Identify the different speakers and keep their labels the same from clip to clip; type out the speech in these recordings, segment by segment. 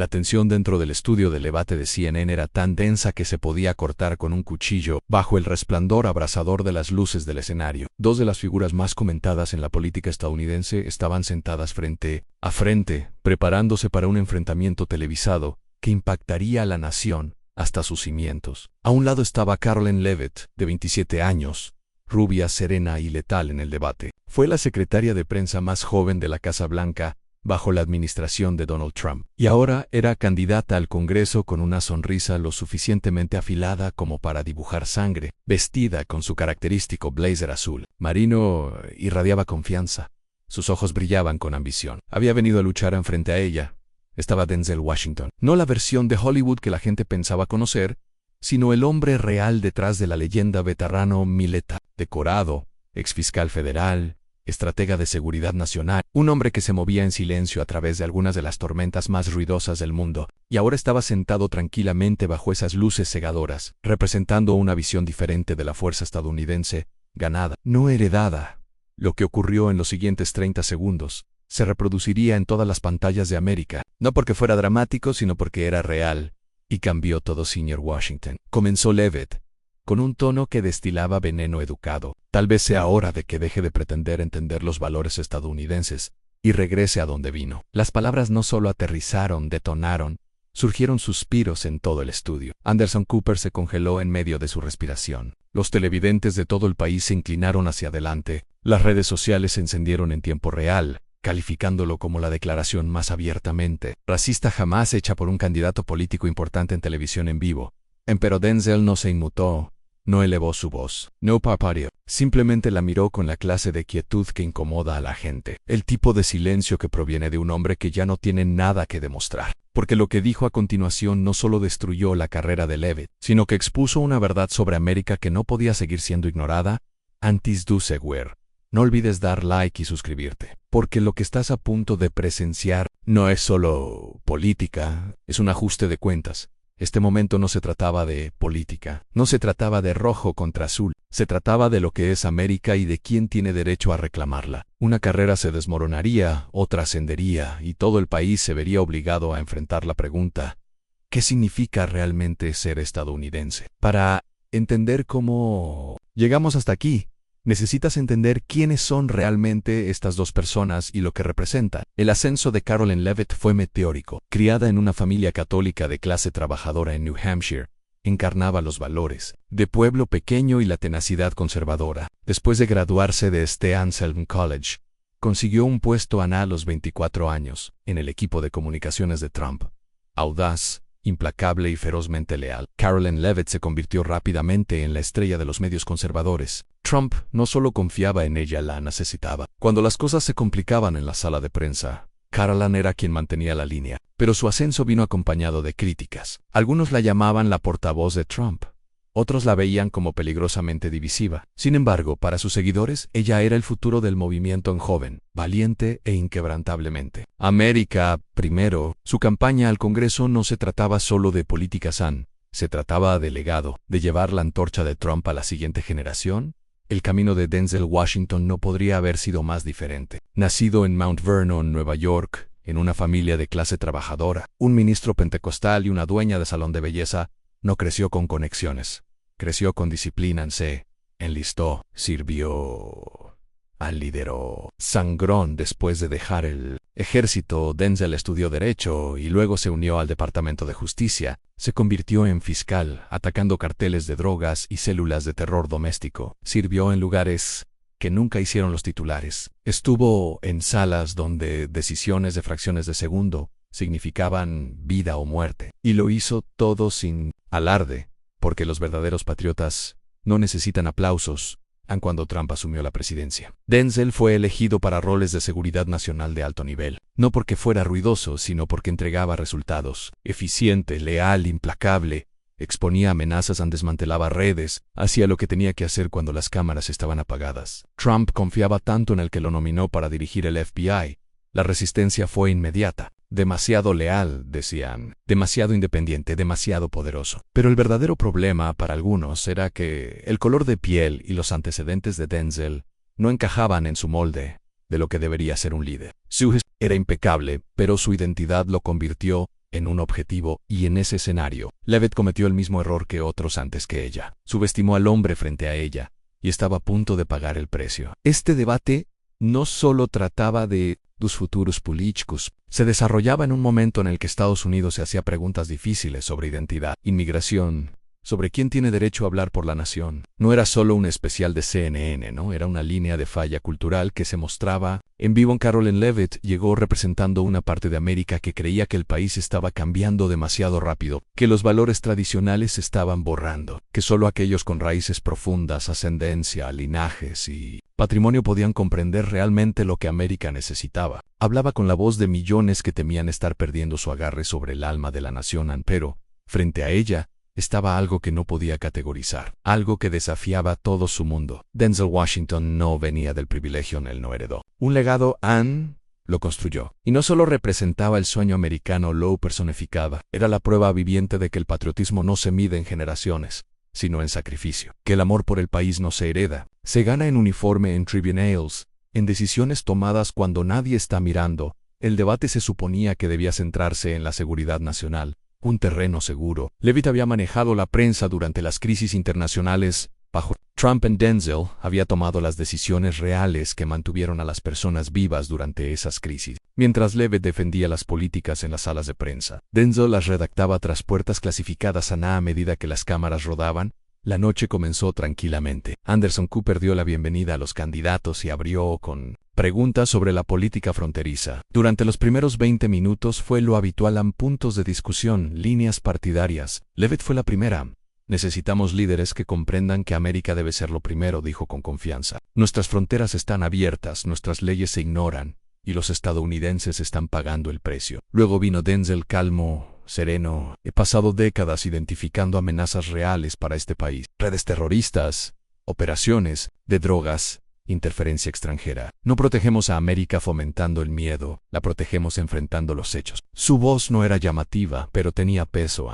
Speaker 1: La tensión dentro del estudio del debate de CNN era tan densa que se podía cortar con un cuchillo bajo el resplandor abrasador de las luces del escenario. Dos de las figuras más comentadas en la política estadounidense estaban sentadas frente a frente, preparándose para un enfrentamiento televisado que impactaría a la nación hasta sus cimientos. A un lado estaba Karoline Leavitt, de 27 años, rubia, serena y letal en el debate. Fue la secretaria de prensa más joven de la Casa Blanca bajo la administración de Donald Trump, y ahora era candidata al Congreso con una sonrisa lo suficientemente afilada como para dibujar sangre, vestida con su característico blazer azul marino. Irradiaba confianza. Sus ojos brillaban con ambición. Había venido a luchar enfrente a ella. Estaba Denzel Washington, no la versión de Hollywood que la gente pensaba conocer, sino el hombre real detrás de la leyenda veterano Milletta, decorado, exfiscal federal, estratega de seguridad nacional, un hombre que se movía en silencio a través de algunas de las tormentas más ruidosas del mundo, y ahora estaba sentado tranquilamente bajo esas luces cegadoras, representando una visión diferente de la fuerza estadounidense, ganada, no heredada. Lo que ocurrió en los siguientes 30 segundos se reproduciría en todas las pantallas de América, no porque fuera dramático, sino porque era real, y cambió todo. Señor Washington, comenzó Leavitt, con un tono que destilaba veneno educado. Tal vez sea hora de que deje de pretender entender los valores estadounidenses y regrese a donde vino. Las palabras no solo aterrizaron, detonaron, surgieron suspiros en todo el estudio. Anderson Cooper se congeló en medio de su respiración. Los televidentes de todo el país se inclinaron hacia adelante. Las redes sociales se encendieron en tiempo real, calificándolo como la declaración más abiertamente racista jamás hecha por un candidato político importante en televisión en vivo. Pero Denzel no se inmutó. No elevó su voz, no parpadeó, simplemente la miró con la clase de quietud que incomoda a la gente, el tipo de silencio que proviene de un hombre que ya no tiene nada que demostrar, porque lo que dijo a continuación no solo destruyó la carrera de Leavitt, sino que expuso una verdad sobre América que no podía seguir siendo ignorada. Antes du seguir. No olvides dar like y suscribirte, porque lo que estás a punto de presenciar no es solo política, es un ajuste de cuentas. Este momento no se trataba de política, no se trataba de rojo contra azul, se trataba de lo que es América y de quién tiene derecho a reclamarla. Una carrera se desmoronaría, otra ascendería, y todo el país se vería obligado a enfrentar la pregunta: ¿qué significa realmente ser estadounidense? Para entender cómo llegamos hasta aquí, necesitas entender quiénes son realmente estas dos personas y lo que representan. El ascenso de Karoline Leavitt fue meteórico. Criada en una familia católica de clase trabajadora en New Hampshire, encarnaba los valores de pueblo pequeño y la tenacidad conservadora. Después de graduarse de St. Anselm College, consiguió un puesto a los 24 años en el equipo de comunicaciones de Trump. Audaz, implacable y ferozmente leal, Karoline Leavitt se convirtió rápidamente en la estrella de los medios conservadores. Trump no solo confiaba en ella, la necesitaba. Cuando las cosas se complicaban en la sala de prensa, Karoline era quien mantenía la línea, pero su ascenso vino acompañado de críticas. Algunos la llamaban la portavoz de Trump. Otros la veían como peligrosamente divisiva. Sin embargo, para sus seguidores, ella era el futuro del movimiento en joven, valiente e inquebrantablemente. América, primero. Su campaña al Congreso no se trataba solo de política san, se trataba de legado, de llevar la antorcha de Trump a la siguiente generación. El camino de Denzel Washington no podría haber sido más diferente. Nacido en Mount Vernon, Nueva York, en una familia de clase trabajadora, un ministro pentecostal y una dueña de salón de belleza, no creció con conexiones, creció con disciplina. Se enlistó, sirvió, lideró. Sangrón. Después de dejar el ejército, Denzel estudió Derecho y luego se unió al Departamento de Justicia. Se convirtió en fiscal, atacando carteles de drogas y células de terror doméstico. Sirvió en lugares que nunca hicieron los titulares. Estuvo en salas donde decisiones de fracciones de segundo significaban vida o muerte. Y lo hizo todo sin alarde, porque los verdaderos patriotas no necesitan aplausos, aun cuando Trump asumió la presidencia. Denzel fue elegido para roles de seguridad nacional de alto nivel, no porque fuera ruidoso, sino porque entregaba resultados. Eficiente, leal, implacable, exponía amenazas, desmantelaba redes, hacía lo que tenía que hacer cuando las cámaras estaban apagadas. Trump confiaba tanto en el que lo nominó para dirigir el FBI. La resistencia fue inmediata. Demasiado leal, decían, demasiado independiente, demasiado poderoso. Pero el verdadero problema para algunos era que el color de piel y los antecedentes de Denzel no encajaban en su molde de lo que debería ser un líder. Su era impecable, pero su identidad lo convirtió en un objetivo, y en ese escenario, Leavitt cometió el mismo error que otros antes que ella. Subestimó al hombre frente a ella, y estaba a punto de pagar el precio. Este debate no solo trataba de los futuros políticos, se desarrollaba en un momento en el que Estados Unidos se hacía preguntas difíciles sobre identidad, inmigración, sobre quién tiene derecho a hablar por la nación. No era solo un especial de CNN, ¿no? Era una línea de falla cultural que se mostraba en vivo. Caroline Leavitt llegó representando una parte de América que creía que el país estaba cambiando demasiado rápido, que los valores tradicionales se estaban borrando, que solo aquellos con raíces profundas, ascendencia, linajes y patrimonio podían comprender realmente lo que América necesitaba. Hablaba con la voz de millones que temían estar perdiendo su agarre sobre el alma de la nación, pero, frente a ella, estaba algo que no podía categorizar, algo que desafiaba todo su mundo. Denzel Washington no venía del privilegio, él no heredó un legado, lo construyó. Y no solo representaba el sueño americano, lo personificaba, era la prueba viviente de que el patriotismo no se mide en generaciones, sino en sacrificio, que el amor por el país no se hereda, se gana en uniforme, en tribunales, en decisiones tomadas cuando nadie está mirando. El debate se suponía que debía centrarse en la seguridad nacional, un terreno seguro. Leavitt había manejado la prensa durante las crisis internacionales. Bajo Trump, Denzel había tomado las decisiones reales que mantuvieron a las personas vivas durante esas crisis. Mientras Leavitt defendía las políticas en las salas de prensa, Denzel las redactaba tras puertas clasificadas. A medida que las cámaras rodaban, la noche comenzó tranquilamente. Anderson Cooper dio la bienvenida a los candidatos y abrió con preguntas sobre la política fronteriza. Durante los primeros 20 minutos fue lo habitual, puntos de discusión, líneas partidarias. Leavitt fue la primera. Necesitamos líderes que comprendan que América debe ser lo primero, dijo con confianza. Nuestras fronteras están abiertas, nuestras leyes se ignoran, y los estadounidenses están pagando el precio. Luego vino Denzel, calmo, sereno. He pasado décadas identificando amenazas reales para este país. Redes terroristas, operaciones de drogas, interferencia extranjera. No protegemos a América fomentando el miedo, la protegemos enfrentando los hechos. Su voz no era llamativa, pero tenía peso,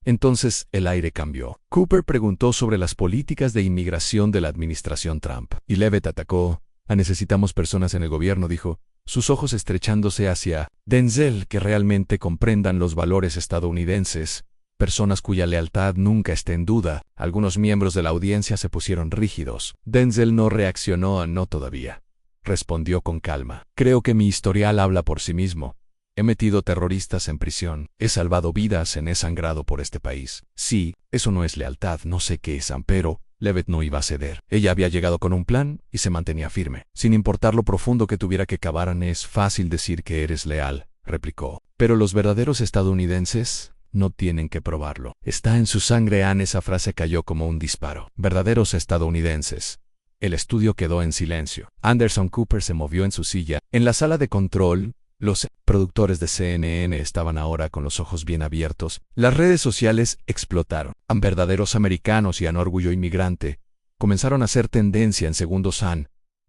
Speaker 1: Entonces el aire cambió. Cooper preguntó sobre las políticas de inmigración de la administración Trump. Y Leavitt atacó. Necesitamos personas en el gobierno, dijo, sus ojos estrechándose hacia Denzel, que realmente comprendan los valores estadounidenses, personas cuya lealtad nunca esté en duda. Algunos miembros de la audiencia se pusieron rígidos. Denzel no reaccionó. No todavía. Respondió con calma. Creo que mi historial habla por sí mismo. He metido terroristas en prisión, he salvado vidas, he sangrado por este país. Sí, eso no es lealtad, no sé qué es, pero Leavitt no iba a ceder. Ella había llegado con un plan y se mantenía firme. Sin importar lo profundo que tuviera que cavar, es fácil decir que eres leal, replicó. Pero los verdaderos estadounidenses no tienen que probarlo. Está en su sangre, Esa frase cayó como un disparo. Verdaderos estadounidenses. El estudio quedó en silencio. Anderson Cooper se movió en su silla. En la sala de control, los productores de CNN estaban ahora con los ojos bien abiertos. Las redes sociales explotaron. Verdaderos americanos y orgullo inmigrante comenzaron a hacer tendencia en segundos.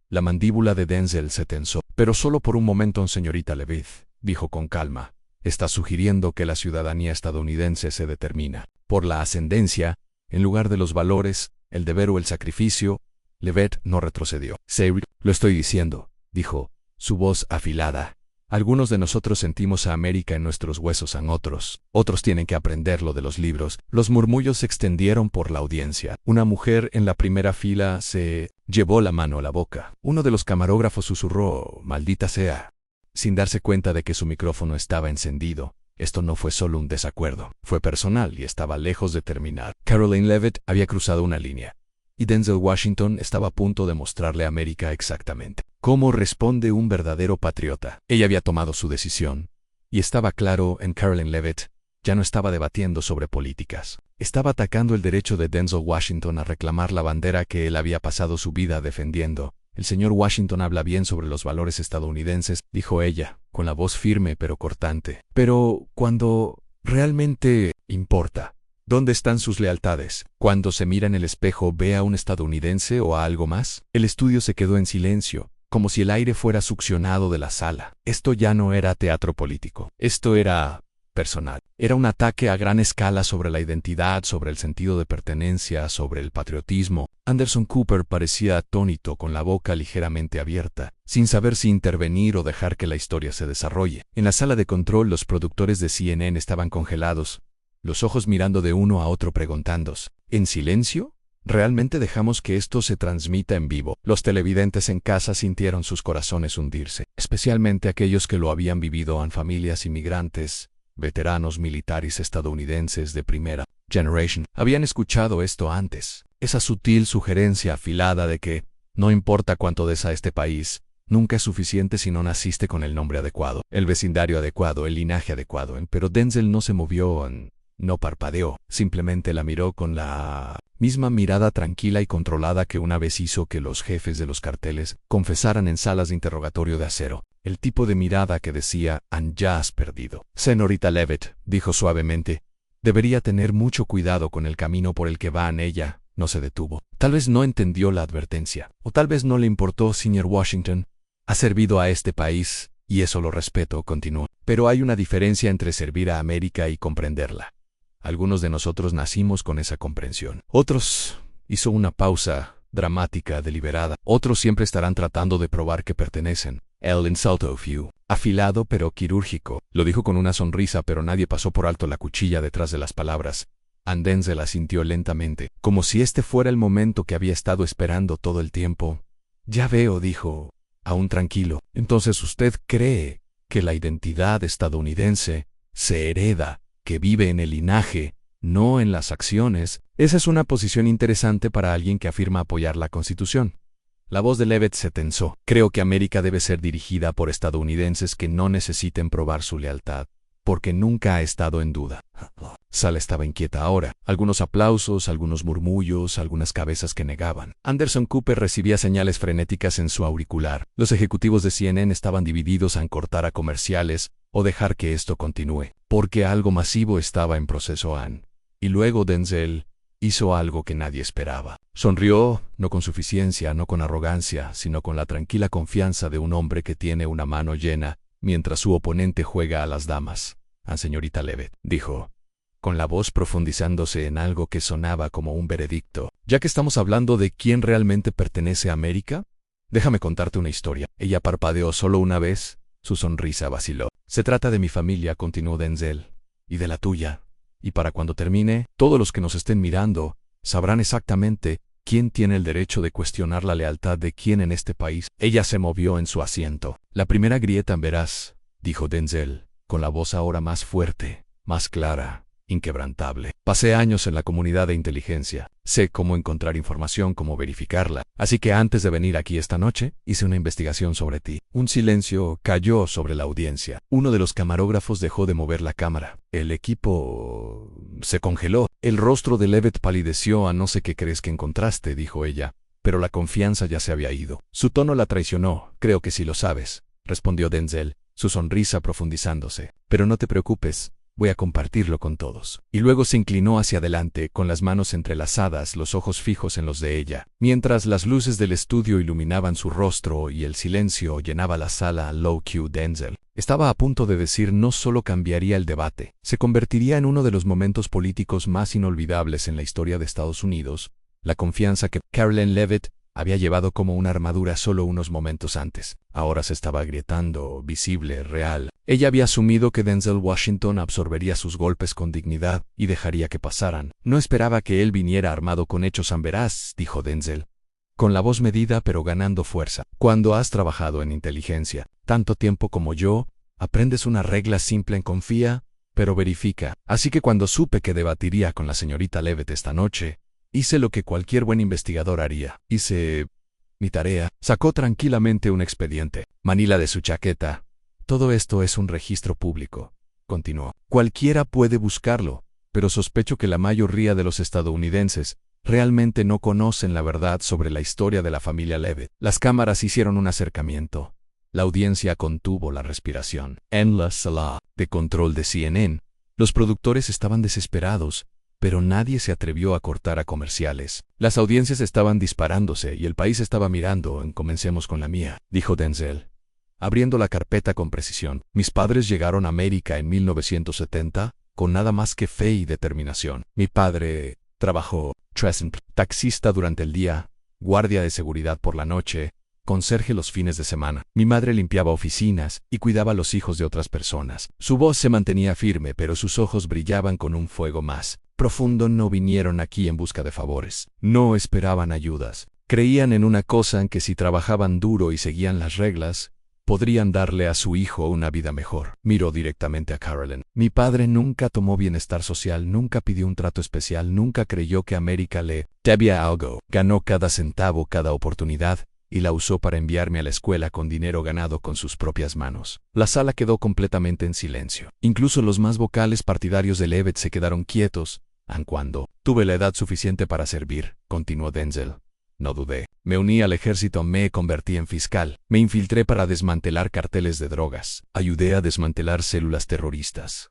Speaker 1: La mandíbula de Denzel se tensó. Pero solo por un momento, señorita Leavitt, dijo con calma. Está sugiriendo que la ciudadanía estadounidense se determina por la ascendencia, en lugar de los valores, el deber o el sacrificio. Leavitt no retrocedió. Lo estoy diciendo, dijo, su voz afilada. Algunos de nosotros sentimos a América en nuestros huesos, otros tienen que aprenderlo de los libros. Los murmullos se extendieron por la audiencia. Una mujer en la primera fila se llevó la mano a la boca. Uno de los camarógrafos susurró, maldita sea, sin darse cuenta de que su micrófono estaba encendido. Esto no fue solo un desacuerdo, fue personal y estaba lejos de terminar. Caroline Leavitt había cruzado una línea, y Denzel Washington estaba a punto de mostrarle a América exactamente cómo responde un verdadero patriota. Ella había tomado su decisión, y estaba claro en Caroline Leavitt, ya no estaba debatiendo sobre políticas. Estaba atacando el derecho de Denzel Washington a reclamar la bandera que él había pasado su vida defendiendo. El señor Washington habla bien sobre los valores estadounidenses, dijo ella, con la voz firme pero cortante. Pero cuando realmente importa, ¿dónde están sus lealtades? Cuando se mira en el espejo, ¿ve a un estadounidense o a algo más? El estudio se quedó en silencio, como si el aire fuera succionado de la sala. Esto ya no era teatro político. Esto era personal. Era un ataque a gran escala sobre la identidad, sobre el sentido de pertenencia, sobre el patriotismo. Anderson Cooper parecía atónito, con la boca ligeramente abierta, sin saber si intervenir o dejar que la historia se desarrolle. En la sala de control, los productores de CNN estaban congelados, los ojos mirando de uno a otro preguntándose: ¿en silencio? ¿Realmente dejamos que esto se transmita en vivo? Los televidentes en casa sintieron sus corazones hundirse, especialmente aquellos que lo habían vivido en familias inmigrantes, veteranos militares estadounidenses de primera generación. Habían escuchado esto antes, esa sutil sugerencia afilada de que, no importa cuánto des a este país, nunca es suficiente si no naciste con el nombre adecuado, el vecindario adecuado, el linaje adecuado. Pero Denzel no se movió, no parpadeó, simplemente la miró con la misma mirada tranquila y controlada que una vez hizo que los jefes de los carteles confesaran en salas de interrogatorio de acero. El tipo de mirada que decía: ya has perdido. Señorita Leavitt, dijo suavemente, debería tener mucho cuidado con el camino por el que va. Ella no se detuvo. Tal vez no entendió la advertencia, o tal vez no le importó. Señor Washington, ha servido a este país, y eso lo respeto, continuó. Pero hay una diferencia entre servir a América y comprenderla. Algunos de nosotros nacimos con esa comprensión. Otros, hizo una pausa dramática, deliberada. Otros siempre estarán tratando de probar que pertenecen. El insulto fue afilado pero quirúrgico. Lo dijo con una sonrisa, pero nadie pasó por alto la cuchilla detrás de las palabras. Denzel asintió lentamente, como si este fuera el momento que había estado esperando todo el tiempo. Ya veo, dijo, aún tranquilo. Entonces usted cree que la identidad estadounidense se hereda, que vive en el linaje, no en las acciones. Esa es una posición interesante para alguien que afirma apoyar la Constitución. La voz de Leavitt se tensó. Creo que América debe ser dirigida por estadounidenses que no necesiten probar su lealtad, porque nunca ha estado en duda. Sala estaba inquieta ahora. Algunos aplausos, algunos murmullos, algunas cabezas que negaban. Anderson Cooper recibía señales frenéticas en su auricular. Los ejecutivos de CNN estaban divididos en cortar a comerciales o dejar que esto continúe, porque algo masivo estaba en proceso. Y luego Denzel hizo algo que nadie esperaba. Sonrió, no con suficiencia, no con arrogancia, sino con la tranquila confianza de un hombre que tiene una mano llena, mientras su oponente juega a las damas. Señorita Leavitt, dijo, con la voz profundizándose en algo que sonaba como un veredicto. Ya que estamos hablando de quién realmente pertenece a América, déjame contarte una historia. Ella parpadeó solo una vez, su sonrisa vaciló. Se trata de mi familia, continuó Denzel, y de la tuya. Y para cuando termine, todos los que nos estén mirando sabrán exactamente quién tiene el derecho de cuestionar la lealtad de quién en este país. Ella se movió en su asiento. La primera grieta, verás, dijo Denzel, con la voz ahora más fuerte, más clara, inquebrantable. Pasé años en la comunidad de inteligencia. Sé cómo encontrar información, cómo verificarla. Así que antes de venir aquí esta noche, hice una investigación sobre ti. Un silencio cayó sobre la audiencia. Uno de los camarógrafos dejó de mover la cámara. El equipo se congeló. El rostro de Leavitt palideció. No sé qué crees que encontraste, dijo ella, pero la confianza ya se había ido. Su tono la traicionó. Creo que sí lo sabes, respondió Denzel, su sonrisa profundizándose. Pero no te preocupes. Voy a compartirlo con todos. Y luego se inclinó hacia adelante, con las manos entrelazadas, los ojos fijos en los de ella, mientras las luces del estudio iluminaban su rostro y el silencio llenaba la sala. Low-Q Denzel estaba a punto de decir: no solo cambiaría el debate, se convertiría en uno de los momentos políticos más inolvidables en la historia de Estados Unidos. La confianza que Carolyn Leavitt había llevado como una armadura solo unos momentos antes, ahora se estaba agrietando, visible, real. Ella había asumido que Denzel Washington absorbería sus golpes con dignidad y dejaría que pasaran. No esperaba que él viniera armado con hechos. Verás, dijo Denzel, con la voz medida pero ganando fuerza. Cuando has trabajado en inteligencia tanto tiempo como yo, aprendes una regla simple: confía, pero verifica. Así que cuando supe que debatiría con la señorita Leavitt esta noche, hice lo que cualquier buen investigador haría. Hice mi tarea. Sacó tranquilamente un expediente, manila de su chaqueta. Todo esto es un registro público, continuó. Cualquiera puede buscarlo, pero sospecho que la mayoría de los estadounidenses realmente no conocen la verdad sobre la historia de la familia Leavitt. Las cámaras hicieron un acercamiento. La audiencia contuvo la respiración. En la sala de control de CNN, los productores estaban desesperados, pero nadie se atrevió a cortar a comerciales. Las audiencias estaban disparándose y el país estaba mirando. Comencemos con la mía, dijo Denzel. abriendo la carpeta con precisión. Mis padres llegaron a América en 1970, con nada más que fe y determinación. Mi padre trabajó taxista durante el día, guardia de seguridad por la noche, conserje los fines de semana. Mi madre limpiaba oficinas y cuidaba a los hijos de otras personas. Su voz se mantenía firme, pero sus ojos brillaban con un fuego más profundo. No vinieron aquí en busca de favores. No esperaban ayudas. Creían en una cosa, en que si trabajaban duro y seguían las reglas, podrían darle a su hijo una vida mejor. Miró directamente a Carolyn. Mi padre nunca tomó bienestar social, nunca pidió un trato especial, nunca creyó que América le debía algo. Ganó cada centavo, cada oportunidad, y la usó para enviarme a la escuela con dinero ganado con sus propias manos. La sala quedó completamente en silencio. Incluso los más vocales partidarios de Levitt se quedaron quietos, aun cuando tuve la edad suficiente para servir, continuó Denzel. No dudé. Me uní al ejército, me convertí en fiscal. Me infiltré para desmantelar carteles de drogas. Ayudé a desmantelar células terroristas.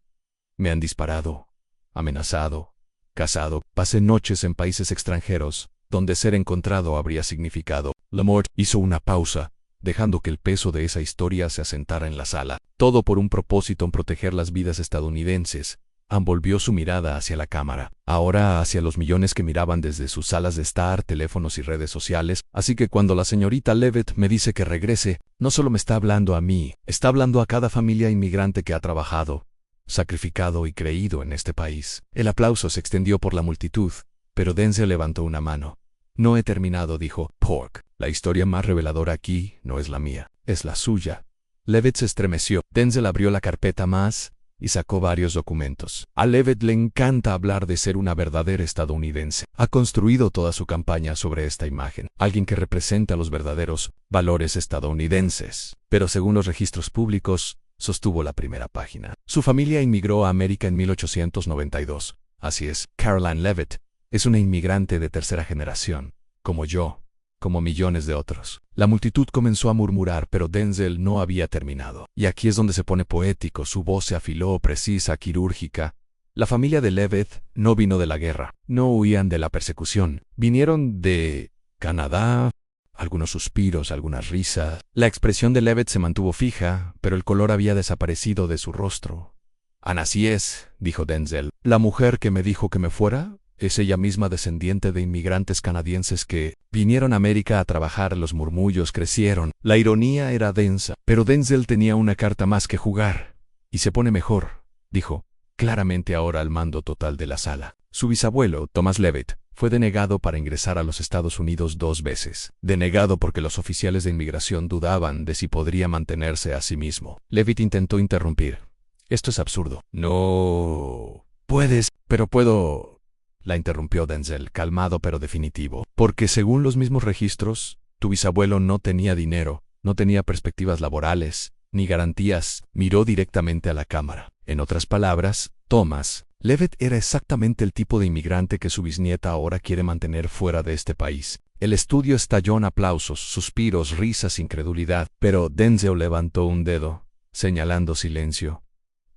Speaker 1: Me han disparado, amenazado, cazado. Pasé noches en países extranjeros, donde ser encontrado habría significado. Lamort hizo una pausa, dejando que el peso de esa historia se asentara en la sala. Todo por un propósito, en proteger las vidas estadounidenses. Ann volvió su mirada hacia la cámara, ahora hacia los millones que miraban desde sus salas de estar, teléfonos y redes sociales. Así que cuando la señorita Levitt me dice que regrese, no solo me está hablando a mí, está hablando a cada familia inmigrante que ha trabajado, sacrificado y creído en este país. El aplauso se extendió por la multitud, pero Denzel levantó una mano. No he terminado, dijo. Pork, la historia más reveladora aquí no es la mía, es la suya. Levitt se estremeció. Denzel abrió la carpeta más y sacó varios documentos. A Levitt le encanta hablar de ser una verdadera estadounidense. Ha construido toda su campaña sobre esta imagen, alguien que representa los verdaderos valores estadounidenses. Pero según los registros públicos, sostuvo la primera página, su familia inmigró a América en 1892. Así es, Caroline Levitt es una inmigrante de tercera generación, como yo, como millones de otros. La multitud comenzó a murmurar, pero Denzel no había terminado. Y aquí es donde se pone poético, su voz se afiló, precisa, quirúrgica. La familia de Levitt no vino de la guerra, no huían de la persecución, vinieron de Canadá. Algunos suspiros, algunas risas. La expresión de Levitt se mantuvo fija, pero el color había desaparecido de su rostro. Ann, así es, dijo Denzel. La mujer que me dijo que me fuera es ella misma, descendiente de inmigrantes canadienses que vinieron a América a trabajar. Los murmullos crecieron. La ironía era densa, pero Denzel tenía una carta más que jugar. Y se pone mejor, dijo, claramente ahora al mando total de la sala. Su bisabuelo, Thomas Levitt, fue denegado para ingresar a los Estados Unidos 2 veces. Denegado porque los oficiales de inmigración dudaban de si podría mantenerse a sí mismo. Levitt intentó interrumpir. Esto es absurdo. No puedes, pero puedo. La interrumpió Denzel, calmado pero definitivo. Porque según los mismos registros, tu bisabuelo no tenía dinero, no tenía perspectivas laborales, ni garantías. Miró directamente a la cámara. En otras palabras, Thomas Levitt era exactamente el tipo de inmigrante que su bisnieta ahora quiere mantener fuera de este país. El estudio estalló en aplausos, suspiros, risas, incredulidad. Pero Denzel levantó un dedo, señalando silencio.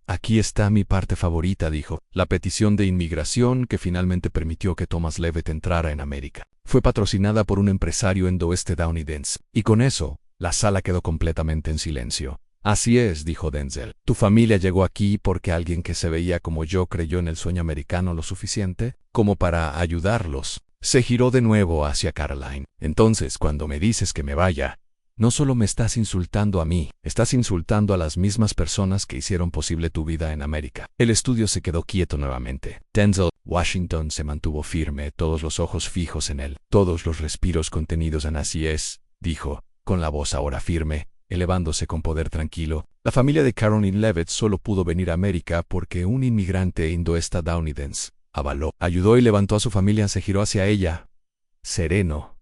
Speaker 1: Aquí está mi parte favorita, dijo. La petición de inmigración que finalmente permitió que Thomas Levitt entrara en América. Fue patrocinada por un empresario estadounidense. Y con eso, la sala quedó completamente en silencio. Así es, dijo Denzel. Tu familia llegó aquí porque alguien que se veía como yo creyó en el sueño americano lo suficiente como para ayudarlos. Se giró de nuevo hacia Caroline. Entonces, cuando me dices que me vaya, no solo me estás insultando a mí, estás insultando a las mismas personas que hicieron posible tu vida en América. El estudio se quedó quieto nuevamente. Denzel Washington se mantuvo firme, todos los ojos fijos en él, todos los respiros contenidos en así es, dijo, con la voz ahora firme, elevándose con poder tranquilo. La familia de Caroline Levitt solo pudo venir a América porque un inmigrante estadounidense avaló, ayudó y levantó a su familia. Se giró hacia ella, sereno,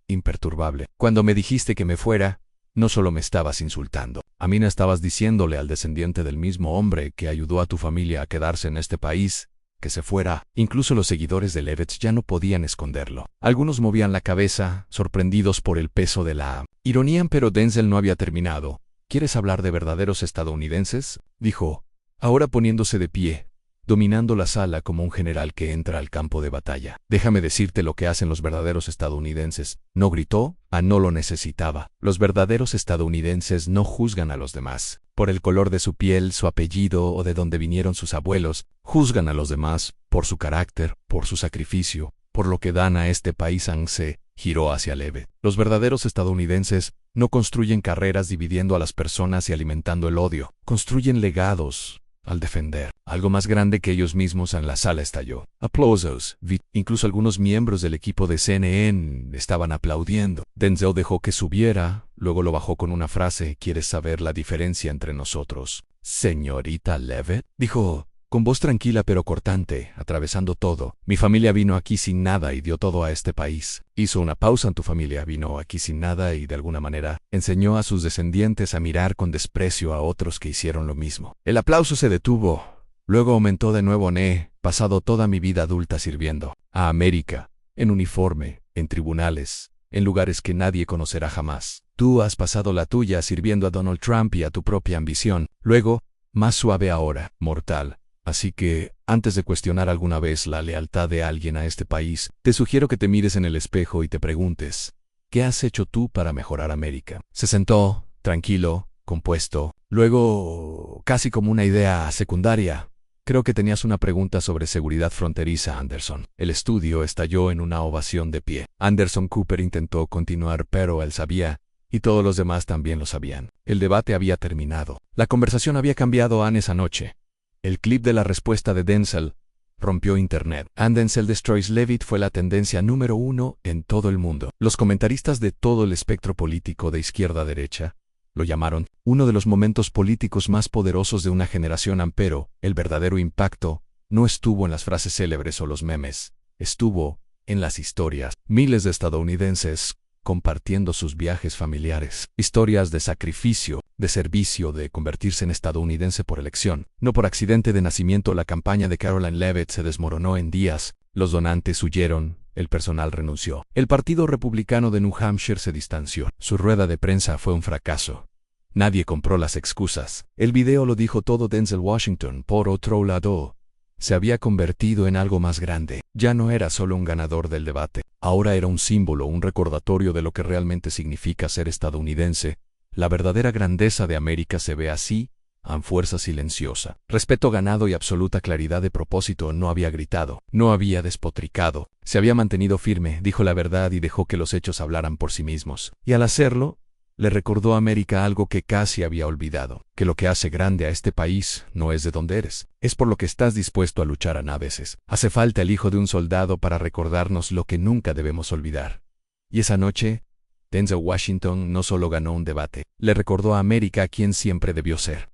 Speaker 1: imperturbable. Cuando me dijiste que me fuera, no solo me estabas insultando. A mí no estabas diciéndole al descendiente del mismo hombre que ayudó a tu familia a quedarse en este país, que se fuera. Incluso los seguidores de Levitt ya no podían esconderlo. Algunos movían la cabeza, sorprendidos por el peso de la ironía, pero Denzel no había terminado. ¿Quieres hablar de verdaderos estadounidenses?, dijo, ahora poniéndose de pie. dominando la sala como un general que entra al campo de batalla. Déjame decirte lo que hacen los verdaderos estadounidenses. No gritó, no lo necesitaba. Los verdaderos estadounidenses no juzgan a los demás por el color de su piel, su apellido o de dónde vinieron sus abuelos. Juzgan a los demás por su carácter, por su sacrificio, por lo que dan a este país. Se giró hacia Levitt. Los verdaderos estadounidenses no construyen carreras dividiendo a las personas y alimentando el odio. Construyen legados al defender algo más grande que ellos mismos. En la sala estalló. Aplausos. Incluso algunos miembros del equipo de CNN estaban aplaudiendo. Denzel dejó que subiera, luego lo bajó con una frase: ¿Quieres saber la diferencia entre nosotros, señorita Levitt? Dijo con voz tranquila pero cortante, atravesando todo. Mi familia vino aquí sin nada y dio todo a este país. Hizo una pausa. Tu familia vino aquí sin nada y de alguna manera enseñó a sus descendientes a mirar con desprecio a otros que hicieron lo mismo. El aplauso se detuvo. Luego aumentó de nuevo. He pasado toda mi vida adulta sirviendo a América, en uniforme, en tribunales, en lugares que nadie conocerá jamás. Tú has pasado la tuya sirviendo a Donald Trump y a tu propia ambición. Luego, más suave ahora, mortal. Así que, antes de cuestionar alguna vez la lealtad de alguien a este país, te sugiero que te mires en el espejo y te preguntes, ¿qué has hecho tú para mejorar América? Se sentó, tranquilo, compuesto. Luego, casi como una idea secundaria: creo que tenías una pregunta sobre seguridad fronteriza, Anderson. El estudio estalló en una ovación de pie. Anderson Cooper intentó continuar, pero él sabía, y todos los demás también lo sabían. El debate había terminado. La conversación había cambiado. Esa noche, el clip de la respuesta de Denzel rompió Internet. Denzel Destroys Levitt fue la tendencia número 1 en todo el mundo. Los comentaristas de todo el espectro político de izquierda a derecha lo llamaron uno de los momentos políticos más poderosos de una generación. Pero el verdadero impacto no estuvo en las frases célebres o los memes. Estuvo en las historias. Miles de estadounidenses compartiendo sus viajes familiares, historias de sacrificio, de servicio, de convertirse en estadounidense por elección, no por accidente de nacimiento. La campaña de Caroline Levitt se desmoronó en días. Los donantes huyeron, el personal renunció. El Partido Republicano de New Hampshire se distanció. Su rueda de prensa fue un fracaso. Nadie compró las excusas. El video lo dijo todo. Denzel Washington, por otro lado, se había convertido en algo más grande. Ya no era solo un ganador del debate. Ahora era un símbolo, un recordatorio de lo que realmente significa ser estadounidense. La verdadera grandeza de América se ve así, a fuerza silenciosa. Respeto ganado y absoluta claridad de propósito. No había gritado, no había despotricado. Se había mantenido firme, dijo la verdad y dejó que los hechos hablaran por sí mismos. Y al hacerlo, le recordó a América algo que casi había olvidado: que lo que hace grande a este país no es de dónde eres, es por lo que estás dispuesto a luchar. A veces hace falta el hijo de un soldado para recordarnos lo que nunca debemos olvidar. Y esa noche, Denzel Washington no solo ganó un debate, le recordó a América a quien siempre debió ser.